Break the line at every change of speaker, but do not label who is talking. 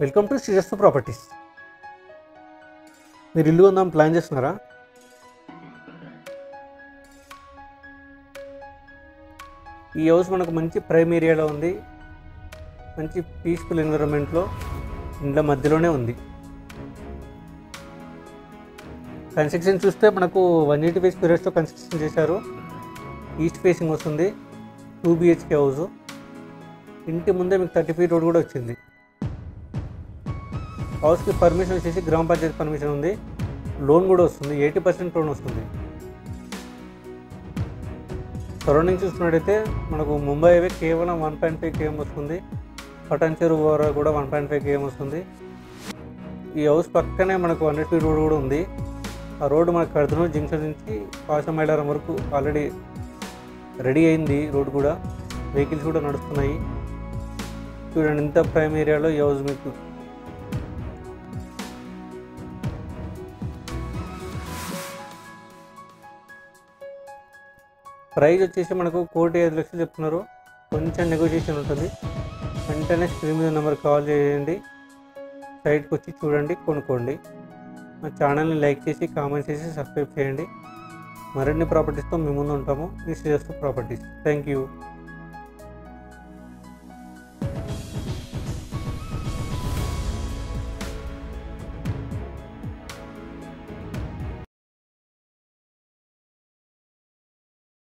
Welcome to Srirastu properties. మీరు ఇల్లు కొందాం ప్లాన్ చేస్తున్నారా? ఈ హౌస్ మనకు మంచి ప్రైమ్ ఏరియాలో ఉంది. మంచి పీస్ఫుల్ ఎన్విరాన్మెంట్లో ఇండ్ల మధ్యలోనే ఉంది. కన్స్ట్రక్షన్ చూస్తే మనకు 185 స్క్వేర్స్తో కన్స్ట్రక్షన్ చేశారు. ఈస్ట్ ఫేసింగ్ వస్తుంది. 2 BHK హౌస్. ఇంటి ముందే మీకు 30 feet రోడ్ కూడా వచ్చింది. హౌస్కి పర్మిషన్ వచ్చేసి గ్రామ పంచాయతీ పర్మిషన్ ఉంది. లోన్ కూడా వస్తుంది. 80% లోన్ వస్తుంది. సరౌండింగ్ చూసుకున్నట్టయితే మనకు ముంబై హైవే కేవలం 1.5 km వస్తుంది. పటాన్చెరు ఓవరా కూడా 1.5 km వస్తుంది. ఈ హౌస్ పక్కనే మనకు 100 feet రోడ్ కూడా ఉంది. ఆ రోడ్డు మనకు కర్దనూరు జంక్షన్ నుంచి పాషమైలారం వరకు ఆల్రెడీ రెడీ అయింది. రోడ్ కూడా వెహికల్స్ కూడా నడుస్తున్నాయి. చూడండి ఇంత ప్రైమ్ ఏరియాలో ఈ హౌస్ మీకు ప్రైస్ వచ్చేసి మనకు 1,05,00,000 చెప్తున్నారు. కొంచెం నెగోషియేషన్ ఉంటుంది. వెంటనే స్క్రీన్ మీద నెంబర్ కాల్ చేయండి. సైట్కి వచ్చి చూడండి, కొనుక్కోండి. మా ఛానల్ని లైక్ చేసి కామెంట్ చేసి సబ్స్క్రైబ్ చేయండి. మరిన్ని ప్రాపర్టీస్తో మీ ముందు ఉంటాము. శ్రీరస్తు ప్రాపర్టీస్. Thank you.